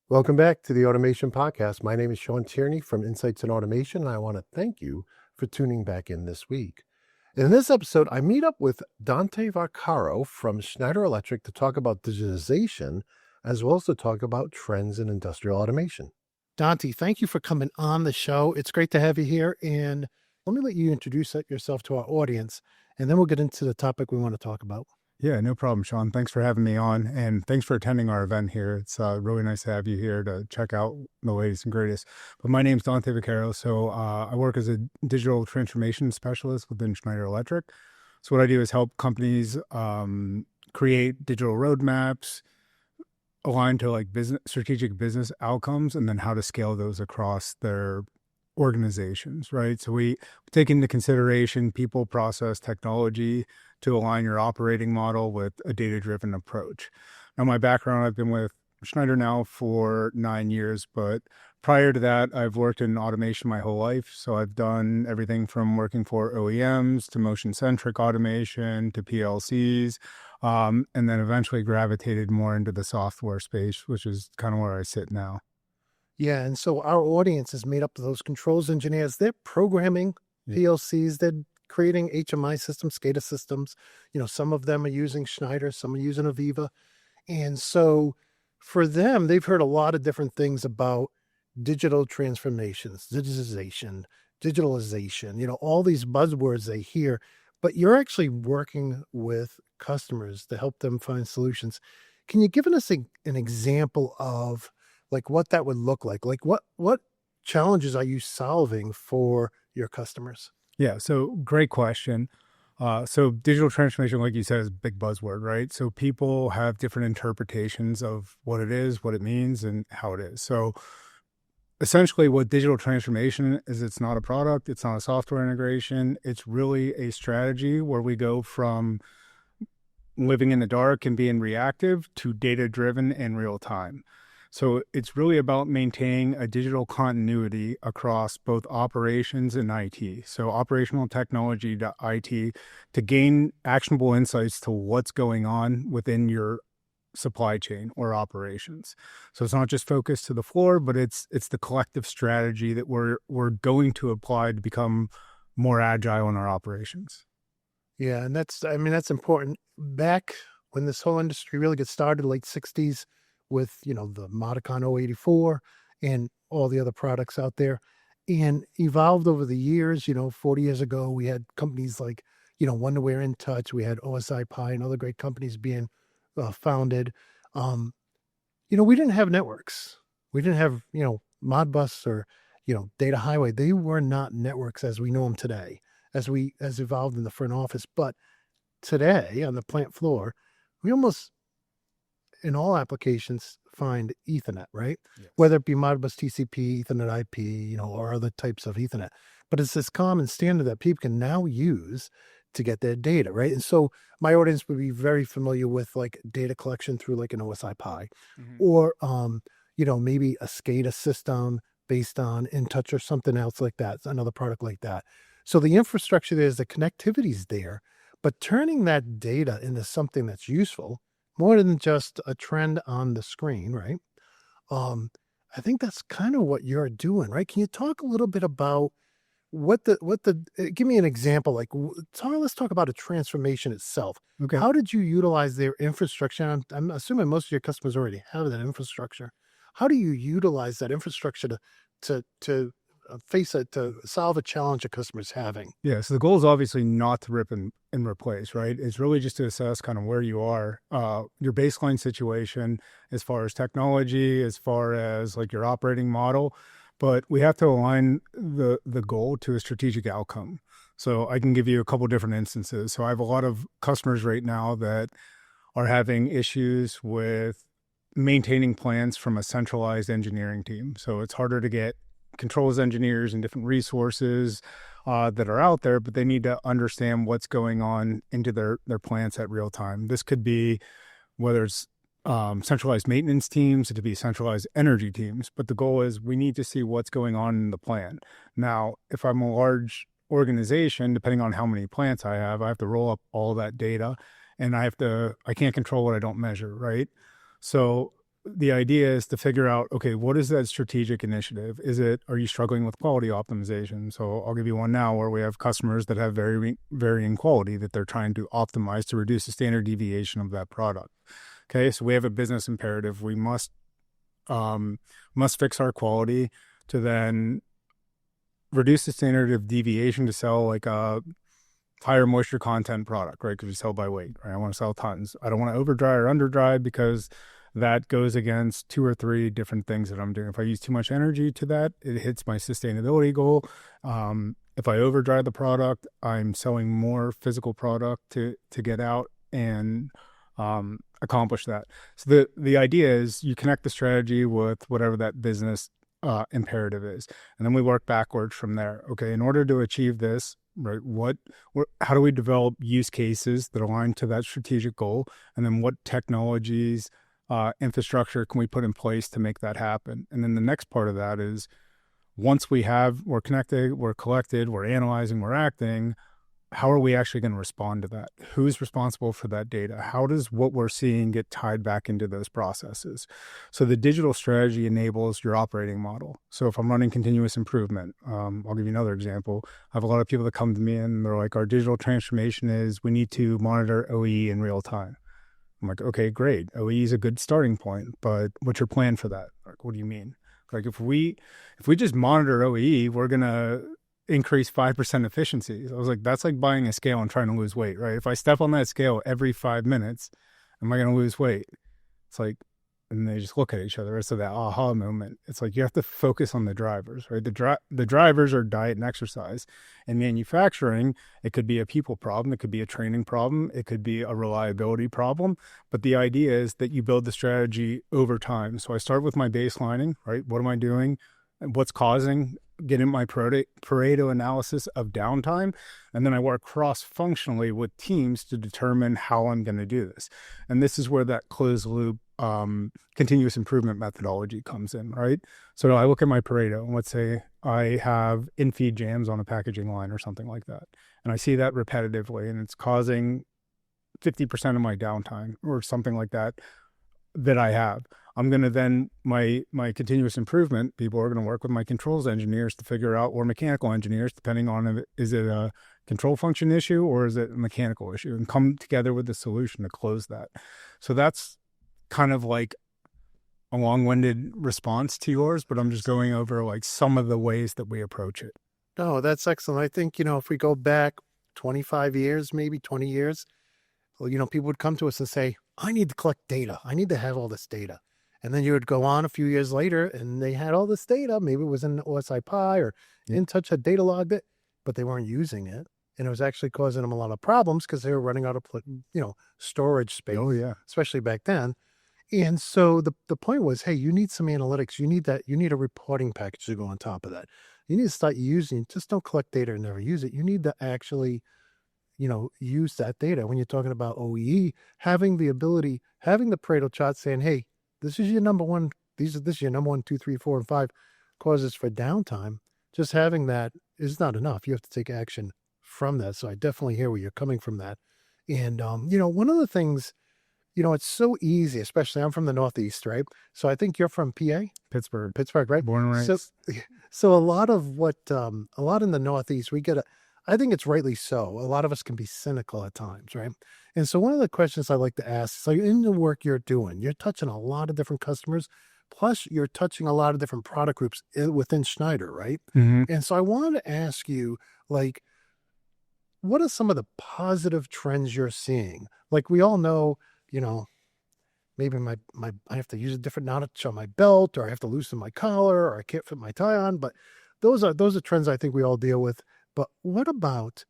Welcome back to the Automation Podcast. My name is Shawn Tierney from Insights in Automation, and I want to thank you for tuning back in this week. In this episode, I meet up with Dante Vaccaro from Schneider Electric to talk about digitization, as well as to talk about trends in industrial automation. Dante, thank you for coming on the show. It's great to have you here, and let me let you introduce yourself to our audience, and then we'll get into the topic we want to talk about. Yeah, no problem, Shawn. Thanks for having me on, and thanks for attending our event here. It's really nice to have you here to check out the latest and greatest. But my name's Dante Vaccaro, so I work as a digital transformation specialist within Schneider Electric. So what I do is help companies create digital roadmaps aligned to like strategic business outcomes, and then how to scale those across their organizations, right? So we take into consideration people, process, technology to align your operating model with a data-driven approach. Now, my background, I've been with Schneider now for 9 years, but prior to that, I've worked in automation my whole life. So I've done everything from working for OEMs to motion-centric automation to PLCs, and then eventually gravitated more into the software space, which is kind of where I sit now. Yeah, and so our audience is made up of those controls engineers. They're programming PLCs, they're creating HMI systems, SCADA systems. Some of them are using Schneider, some are using Aviva. And so for them, they've heard a lot of different things about digital transformations, digitization, all these buzzwords they hear, but you're actually working with customers to help them find solutions. Can you give us an example of like what that would look like? Like what challenges are you solving for your customers? Yeah, so great question. So digital transformation, like you said, is a big buzzword, right? So people have different interpretations of what it is, what it means, and how it is. So essentially what digital transformation is, it's not a product, it's not a software integration. It's really a strategy where we go from living in the dark and being reactive to data-driven and real time. So it's really about maintaining a digital continuity across both operations and IT. So operational technology to IT to gain actionable insights to what's going on within your supply chain or operations. So it's not just focused to the floor, but it's the collective strategy that we're going to apply to become more agile in our operations. Yeah, and that's important. Back when this whole industry really got started, late 60s, with, the Modicon 084 and all the other products out there, and evolved over the years. 40 years ago, we had companies like, Wonderware, In Touch, we had OSI Pi and other great companies being founded. We didn't have networks. We didn't have, Modbus or, Data Highway. They were not networks as we know them today, as evolved in the front office. But today on the plant floor, we almost, in all applications, find Ethernet, right? Yes. Whether it be Modbus TCP, Ethernet IP, or other types of Ethernet. But it's this common standard that people can now use to get their data, right? And so my audience would be very familiar with like data collection through like an OSI Pi, or maybe a SCADA system based on InTouch or something else like that, another product like that. So the infrastructure there is, the connectivity's there, but turning that data into something that's useful, more than just a trend on the screen, right? I think that's kind of what you're doing, right? Can you talk a little bit about give me an example, like let's talk about a transformation itself. Okay. How did you utilize their infrastructure? I'm assuming most of your customers already have that infrastructure. How do you utilize that infrastructure to to solve a challenge a customer's having? Yeah, so the goal is obviously not to rip and replace, right? It's really just to assess kind of where you are, your baseline situation as far as technology, as far as like your operating model. But we have to align the goal to a strategic outcome. So I can give you a couple different instances. So I have a lot of customers right now that are having issues with maintaining plans from a centralized engineering team. So it's harder to get controls engineers and different resources that are out there, but they need to understand what's going on into their plants at real time. This could be whether it's centralized maintenance teams, it could be centralized energy teams, but the goal is we need to see what's going on in the plant. Now, if I'm a large organization, depending on how many plants I have to roll up all that data, and I can't control what I don't measure, right? So the idea is to figure out, okay, what is that strategic initiative? Are you struggling with quality optimization? So I'll give you one now where we have customers that have varying quality that they're trying to optimize to reduce the standard deviation of that product. Okay, so we have a business imperative. We must fix our quality to then reduce the standard of deviation to sell like a higher moisture content product, right? Because we sell by weight, right? I want to sell tons. I don't want to over dry or under dry because that goes against 2 or 3 different things that I'm doing. If I use too much energy to that, it hits my sustainability goal. If I over dry the product, I'm selling more physical product to get out and accomplish that. So the idea is you connect the strategy with whatever that business imperative is, and then we work backwards from there. Okay, in order to achieve this, right, how do we develop use cases that align to that strategic goal, and then what technologies, infrastructure can we put in place to make that happen? And then the next part of that is once we're connected, we're collected, we're analyzing, we're acting, how are we actually going to respond to that? Who's responsible for that data? How does what we're seeing get tied back into those processes? So the digital strategy enables your operating model. So if I'm running continuous improvement, I'll give you another example. I have a lot of people that come to me and they're like, our digital transformation is we need to monitor OEE in real time. I'm like, okay, great. OEE is a good starting point, but what's your plan for that? Like, what do you mean? Like if we just monitor OEE, we're going to increase 5% efficiency. I was like, that's like buying a scale and trying to lose weight, right? If I step on that scale every 5 minutes, am I going to lose weight? It's like, and they just look at each other. It's that aha moment. It's like you have to focus on the drivers, right? The drivers are diet and exercise. In manufacturing, it could be a people problem. It could be a training problem. It could be a reliability problem. But the idea is that you build the strategy over time. So I start with my baselining, right? What am I doing? What's causing? Get in my Pareto analysis of downtime, and then I work cross-functionally with teams to determine how I'm going to do this. And this is where that closed loop continuous improvement methodology comes in, right? So I look at my Pareto, and let's say I have in-feed jams on a packaging line or something like that, and I see that repetitively, and it's causing 50% of my downtime or something like that I have. I'm going to then, my continuous improvement, people are going to work with my controls engineers to figure out, or mechanical engineers, depending on is it a control function issue or is it a mechanical issue, and come together with a solution to close that. So that's kind of like a long-winded response to yours, but I'm just going over like some of the ways that we approach it. No, that's excellent. I think, if we go back 25 years, maybe 20 years, well, people would come to us and say, I need to collect data. I need to have all this data. And then you would go on a few years later and they had all this data. Maybe it was in OSI Pi or InTouch had data logged it, but they weren't using it. And it was actually causing them a lot of problems because they were running out of, storage space. Oh, yeah. Especially back then. And so the point was, hey, you need some analytics. You need a reporting package to go on top of that. You need to start using, just don't collect data and never use it. You need to actually use that data. When you're talking about OEE, having the Pareto chart saying, hey, this is your number one, this is your number 1, 2, 3, 4, and 5 causes for downtime. Just having that is not enough. You have to take action from that. So I definitely hear where you're coming from that. And, one of the things, it's so easy, especially I'm from the Northeast, right? So I think you're from PA? Pittsburgh, right? born and raised. So a lot of a lot in the Northeast, I think it's rightly so. A lot of us can be cynical at times, right? And so one of the questions I like to ask is, like, in the work you're doing, you're touching a lot of different customers, plus you're touching a lot of different product groups within Schneider, right? Mm-hmm. And so I wanted to ask you, like, what are some of the positive trends you're seeing? Like, we all know, maybe I have to use a different notch on my belt, or I have to loosen my collar, or I can't fit my tie on. But those are trends I think we all deal with. But what about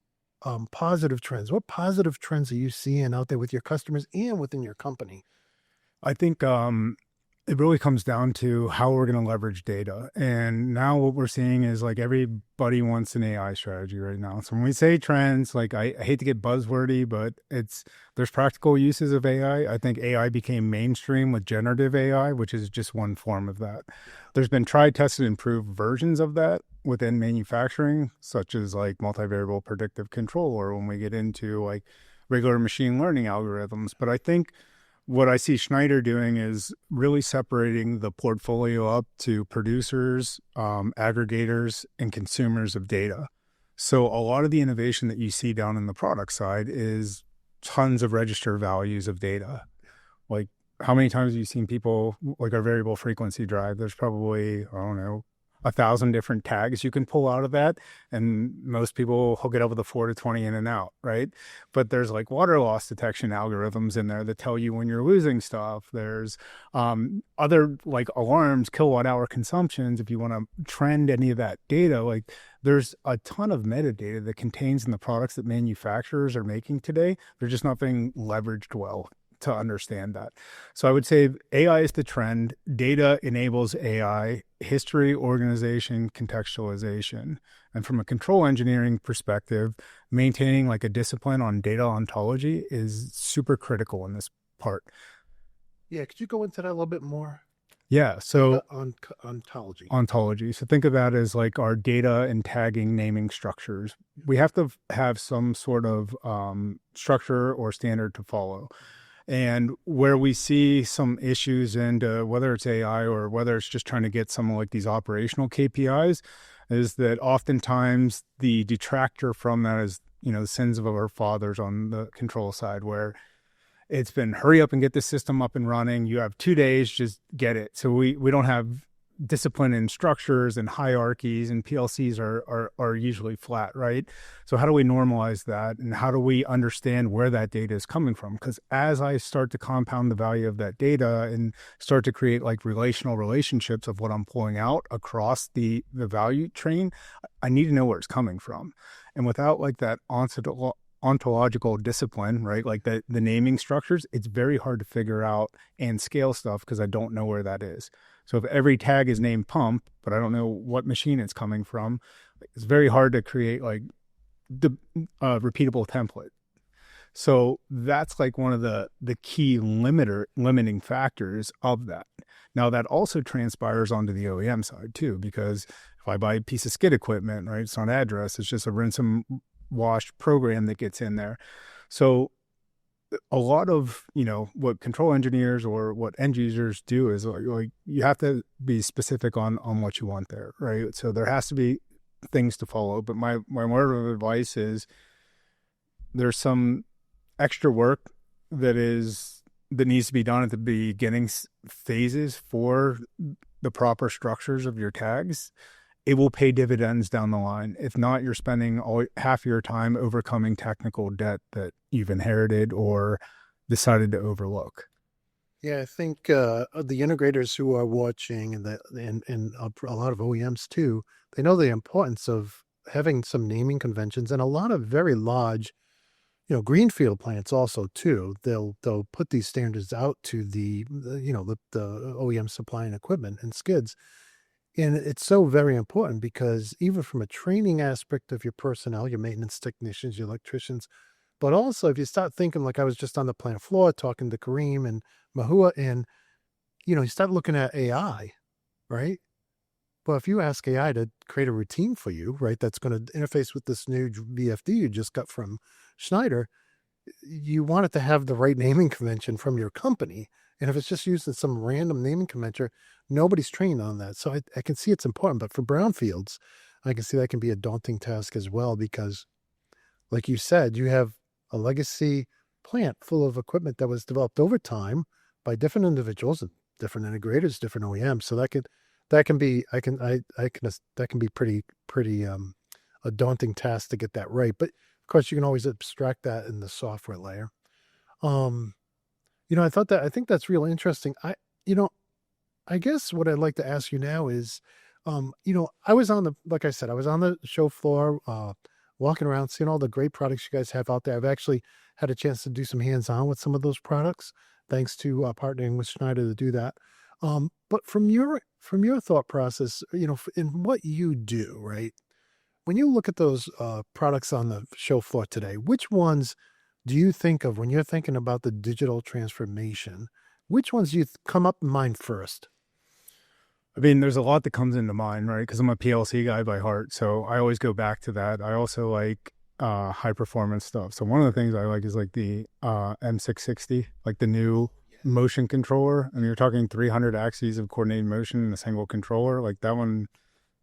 positive trends? What positive trends are you seeing out there with your customers and within your company? I think it really comes down to how we're going to leverage data. And now what we're seeing is like everybody wants an AI strategy right now. So when we say trends, like I hate to get buzzwordy, but there's practical uses of AI. I think AI became mainstream with generative AI, which is just one form of that. There's been tried, tested, improved versions of that within manufacturing, such as like multivariable predictive control, or when we get into like regular machine learning algorithms. But I think what I see Schneider doing is really separating the portfolio up to producers, aggregators, and consumers of data. So a lot of the innovation that you see down in the product side is tons of register values of data. Like, how many times have you seen people, like our variable frequency drive? There's probably, I don't know, 1,000 different tags you can pull out of that. And most people hook it up with a 4 to 20 in and out, right? But there's like water loss detection algorithms in there that tell you when you're losing stuff. There's other like alarms, kilowatt hour consumptions. If you want to trend any of that data, like there's a ton of metadata that contains in the products that manufacturers are making today. They're just not being leveraged well to understand that. So I would say AI is the trend. Data enables AI, history, organization, contextualization. And from a control engineering perspective, maintaining like a discipline on data ontology is super critical in this part. Yeah, could you go into that a little bit more? Yeah, so Ontology. ontology. So think of that as like our data and tagging naming structures. We have to have some sort of structure or standard to follow. And where we see some issues, and whether it's AI or whether it's just trying to get some like these operational KPIs, is that oftentimes the detractor from that is, the sins of our fathers on the control side, where it's been hurry up and get the system up and running. You have 2 days, just get it. So we don't have discipline in structures and hierarchies, and PLCs are usually flat, right? So how do we normalize that, and how do we understand where that data is coming from? Because as I start to compound the value of that data and start to create like relational relationships of what I'm pulling out across the value train, I need to know where it's coming from. And without like that ontological discipline, right? Like the naming structures, it's very hard to figure out and scale stuff because I don't know where that is. So if every tag is named pump, but I don't know what machine it's coming from, it's very hard to create like the repeatable template. So that's like one of the key limiting factors of that. Now that also transpires onto the OEM side too, because if I buy a piece of skid equipment, right, it's on address, it's just a rinse and wash program that gets in there. So a lot of, what control engineers or what end users do is like you have to be specific on what you want there, right? So there has to be things to follow. But my word of advice is there's some extra work that needs to be done at the beginning phases for the proper structures of your tags. It will pay dividends down the line. If not, you're spending half your time overcoming technical debt that you've inherited or decided to overlook. Yeah, I think the integrators who are watching and a lot of OEMs too, they know the importance of having some naming conventions, and a lot of very large, greenfield plants also too. They'll put these standards out to the OEM supplying equipment and skids. And it's so very important because even from a training aspect of your personnel, your maintenance technicians, your electricians, but also if you start thinking, like I was just on the plant floor talking to Kareem and Mahua, and, you start looking at AI, right? Well, if you ask AI to create a routine for you, right, that's going to interface with this new VFD you just got from Schneider, you want it to have the right naming convention from your company. And if it's just using some random naming convention, nobody's trained on that. So I can see it's important. But for brownfields, I can see that can be a daunting task as well, because like you said, you have a legacy plant full of equipment that was developed over time by different individuals and different integrators, different OEMs. So that can be pretty a daunting task to get that right. But of course, you can always abstract that in the software layer. I think that's real interesting. I guess what I'd like to ask you now is, I was on the show floor, walking around, seeing all the great products you guys have out there. I've actually had a chance to do some hands-on with some of those products, thanks to partnering with Schneider to do that. But from your thought process, in what you do, right? When you look at those products on the show floor today, which ones do you think of when you're thinking about the digital transformation? Which ones do you come up in mind first? I mean, there's a lot that comes into mind, right? Because I'm a PLC guy by heart, so I always go back to that. I also like high performance stuff. So one of the things I like is like the M660, like the new motion controller, and you're talking 300 axes of coordinated motion in a single controller, like that one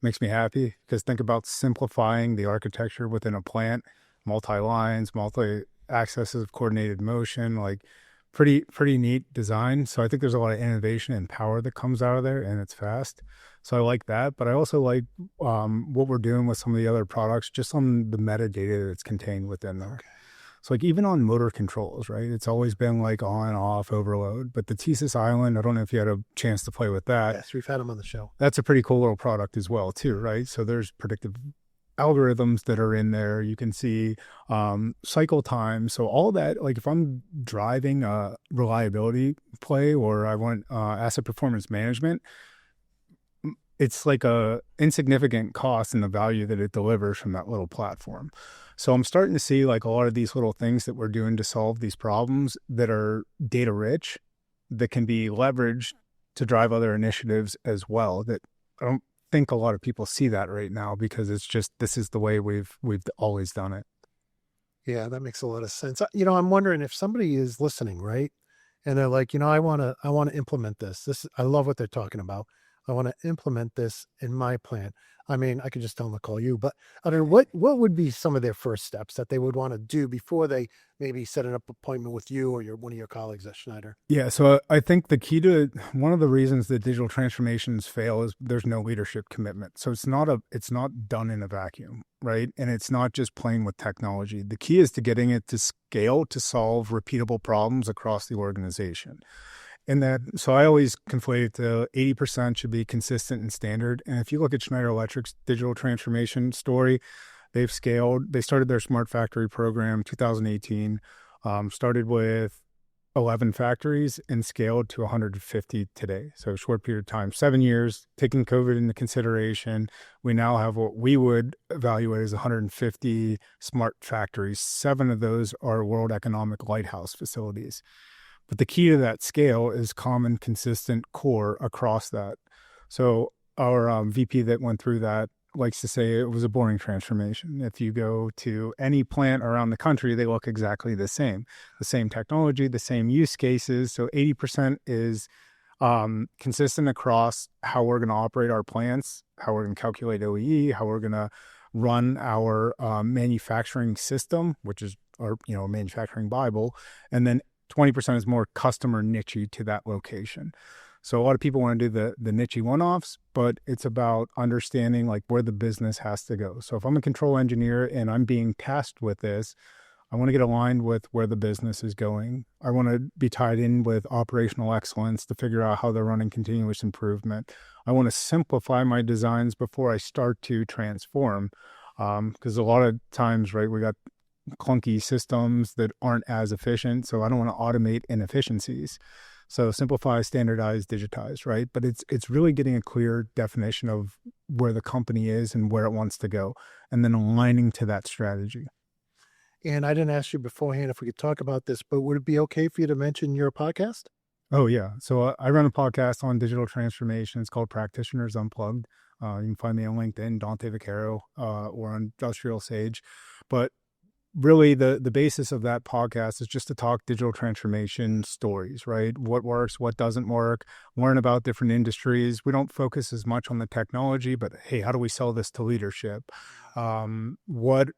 makes me happy, because think about simplifying the architecture within a plant, multi-lines, multi-axes of coordinated motion, like pretty neat design. So I think there's a lot of innovation and power that comes out of there, and it's fast. So I like that, but I also like what we're doing with some of the other products, just on the metadata that's contained within there. Okay. So like even on motor controls, right? It's always been like on, off, overload. But the Thesis Island, I don't know if you had a chance to play with that. Yes, we've had them on the show. That's a pretty cool little product as well too, right? So there's predictive algorithms that are in there. You can see cycle time. So all that, like if I'm driving a reliability play, or I want asset performance management, it's like a insignificant cost in the value that it delivers from that little platform. So I'm starting to see like a lot of these little things that we're doing to solve these problems that are data rich, that can be leveraged to drive other initiatives as well. That I don't think a lot of people see that right now, because it's just, this is the way we've always done it. Yeah, that makes a lot of sense. I'm wondering if somebody is listening, right? And they're like, I want to implement this. I love what they're talking about. I want to implement this in my plant. I mean, I could just tell them to call you, but I don't know, what would be some of their first steps that they would want to do before they maybe set an appointment with you or one of your colleagues at Schneider? Yeah, so I think the key to one of the reasons that digital transformations fail is there's no leadership commitment. So it's not done in a vacuum, right? And it's not just playing with technology. The key is to getting it to scale to solve repeatable problems across the organization. And so I always conflate it to 80% should be consistent and standard. And if you look at Schneider Electric's digital transformation story, they've scaled. They started their smart factory program 2018, started with 11 factories and scaled to 150 today. So a short period of time, 7 years, taking COVID into consideration. We now have what we would evaluate as 150 smart factories. 7 of those are World Economic Lighthouse facilities. But the key to that scale is common, consistent core across that. So our VP that went through that likes to say it was a boring transformation. If you go to any plant around the country, they look exactly the same technology, the same use cases. So 80% is consistent across how we're going to operate our plants, how we're going to calculate OEE, how we're going to run our manufacturing system, which is our manufacturing Bible, and then 20% is more customer niche to that location. So a lot of people want to do the niche one-offs, but it's about understanding like where the business has to go. So if I'm a control engineer and I'm being tasked with this, I want to get aligned with where the business is going. I want to be tied in with operational excellence to figure out how they're running continuous improvement. I want to simplify my designs before I start to transform. Because a lot of times, right, we got clunky systems that aren't as efficient. So I don't want to automate inefficiencies. So simplify, standardize, digitize, right? But it's really getting a clear definition of where the company is and where it wants to go, and then aligning to that strategy. And I didn't ask you beforehand if we could talk about this, but would it be okay for you to mention your podcast? Oh, yeah. So I run a podcast on digital transformation. It's called Practitioners Unplugged. You can find me on LinkedIn, Dante Vaccaro, or on Industrial Sage. But really the basis of that podcast is just to talk digital transformation stories, right? What works, what doesn't work, learn about different industries. We don't focus as much on the technology, but hey, how do we sell this to leadership? What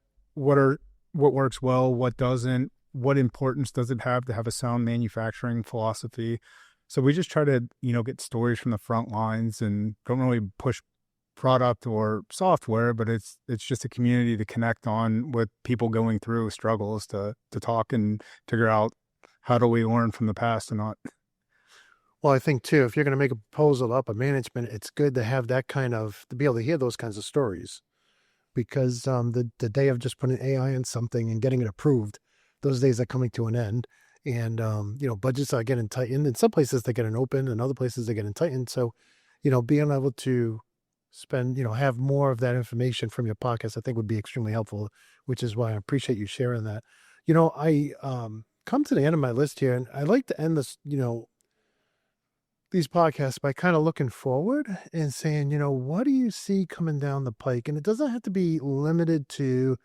works well, what doesn't, what importance does it have to have a sound manufacturing philosophy? So we just try to, get stories from the front lines, and don't really push product or software, but it's just a community to connect on with people going through struggles, to talk and figure out how do we learn from the past or not. Well, I think too, if you're going to make a proposal up a management, it's good to have that to be able to hear those kinds of stories, because the day of just putting AI in something and getting it approved, those days are coming to an end. And budgets are getting tightened. In some places they're getting open, and other places they're getting tightened. So, being able to have more of that information from your podcast, I think would be extremely helpful, which is why I appreciate you sharing that. I come to the end of my list here, and I like to end this, these podcasts by kind of looking forward and saying, what do you see coming down the pike? And it doesn't have to be limited to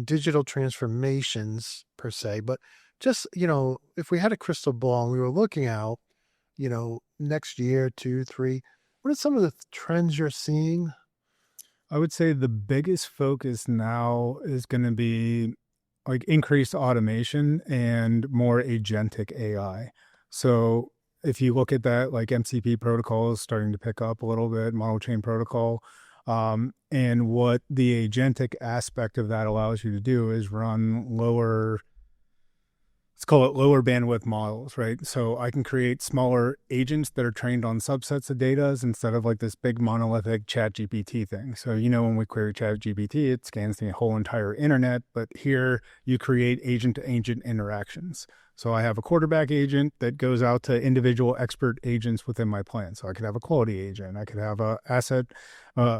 digital transformations per se, but just, if we had a crystal ball and we were looking out, next year, 2, 3, what are some of the trends you're seeing? I would say the biggest focus now is going to be like increased automation and more agentic AI. So if you look at that, like MCP protocol is starting to pick up a little bit, model chain protocol. And what the agentic aspect of that allows you to do is run lower, let's call it lower bandwidth models, right? So I can create smaller agents that are trained on subsets of data instead of like this big monolithic chat GPT thing. So, when we query chat GPT, it scans the whole entire internet, but here you create agent to agent interactions. So I have a quarterback agent that goes out to individual expert agents within my plan. So I could have a quality agent. I could have a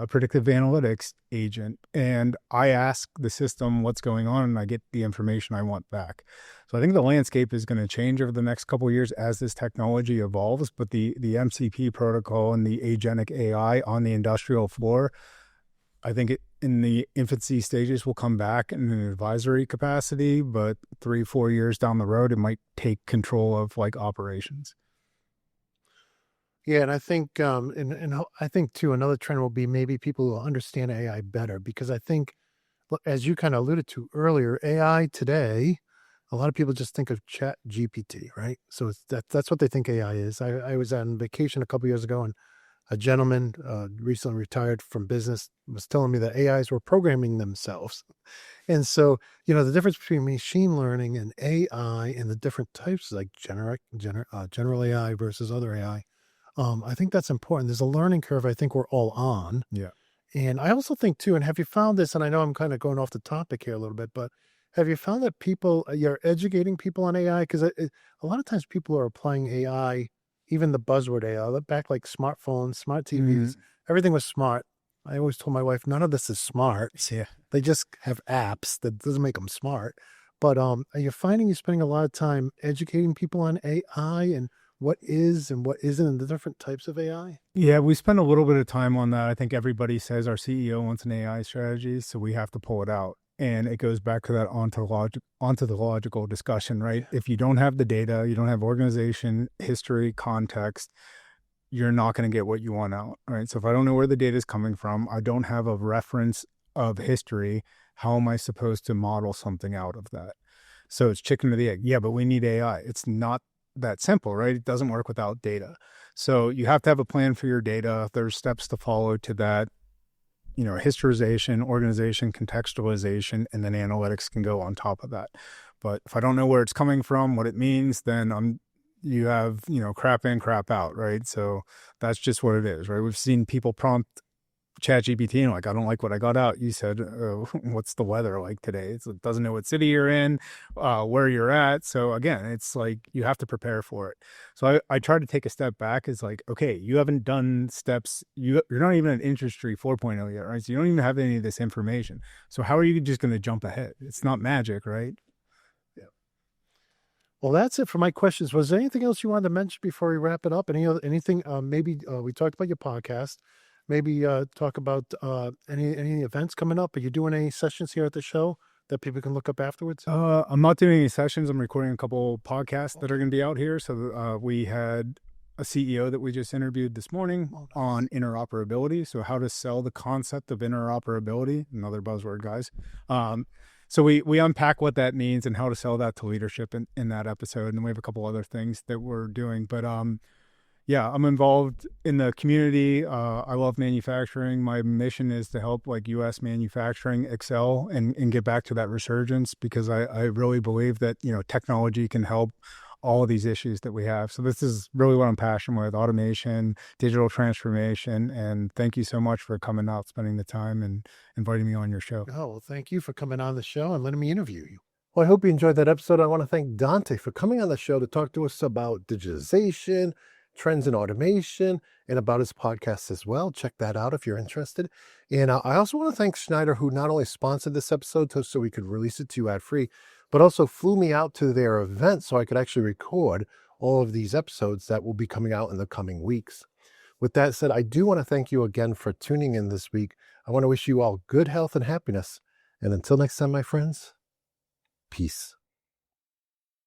predictive analytics agent. And I ask the system what's going on and I get the information I want back. So I think the landscape is going to change over the next couple of years as this technology evolves. But the MCP protocol and the agentic AI on the industrial floor, I think in the infancy stages will come back in an advisory capacity, but 3-4 years down the road, it might take control of like operations. Yeah, and I think, I think too, another trend will be maybe people will understand AI better, because I think, as you kind of alluded to earlier, AI today, a lot of people just think of Chat GPT, right? So that's what they think AI is. I was on vacation a couple years ago, and a gentleman recently retired from business was telling me that AIs were programming themselves. And so, the difference between machine learning and AI and the different types, like general AI versus other AI, I think that's important. There's a learning curve I think we're all on. Yeah. And I also think too, and have you found this, and I know I'm kind of going off the topic here a little bit, but have you found that you're educating people on AI? Because a lot of times people are applying AI, even the buzzword AI, look back like smartphones, smart TVs, everything was smart. I always told my wife, none of this is smart. Yeah. They just have apps that doesn't make them smart. But are you finding you're spending a lot of time educating people on AI and what is and what isn't and the different types of AI? Yeah, we spend a little bit of time on that. I think everybody says our CEO wants an AI strategy, so we have to pull it out. And it goes back to that ontological discussion, right? If you don't have the data, you don't have organization, history, context, you're not going to get what you want out, right? So if I don't know where the data is coming from, I don't have a reference of history, how am I supposed to model something out of that? So it's chicken or the egg. Yeah, but we need AI. It's not that simple, right? It doesn't work without data. So you have to have a plan for your data. There's steps to follow to that. Historization, organization, contextualization, and then analytics can go on top of that. But if I don't know where it's coming from, what it means, then you have, crap in, crap out, right? So that's just what it is, right? We've seen people prompt ChatGPT and like, I don't like what I got out. You said, what's the weather like today? It doesn't know what city you're in, where you're at. So again, it's like, you have to prepare for it. So I try to take a step back. Is like, okay, you haven't done steps. You're not even at Industry 4.0 yet, right? So you don't even have any of this information. So how are you just going to jump ahead? It's not magic, right? Yeah. Well, that's it for my questions. Was there anything else you wanted to mention before we wrap it up? Anything, maybe we talked about your podcast. Maybe talk about any events coming up. Are you doing any sessions here at the show that people can look up afterwards? I'm not doing any sessions. I'm recording a couple podcasts that are going to be out here. So we had a CEO that we just interviewed this morning on interoperability. So how to sell the concept of interoperability, another buzzword, guys. So we unpack what that means and how to sell that to leadership in that episode. And then we have a couple other things that we're doing. But yeah, I'm involved in the community. I love manufacturing. My mission is to help like U.S. manufacturing excel and get back to that resurgence, because I really believe that, technology can help all of these issues that we have. So this is really what I'm passionate with: automation, digital transformation. And thank you so much for coming out, spending the time and inviting me on your show. Oh, well, thank you for coming on the show and letting me interview you. Well, I hope you enjoyed that episode. I want to thank Dante for coming on the show to talk to us about digitization, trends in automation, and about his podcast as well. Check that out if you're interested. And I also want to thank Schneider, who not only sponsored this episode so we could release it to you ad-free, but also flew me out to their event so I could actually record all of these episodes that will be coming out in the coming weeks. With that said, I do want to thank you again for tuning in this week. I want to wish you all good health and happiness. And until next time, my friends, peace.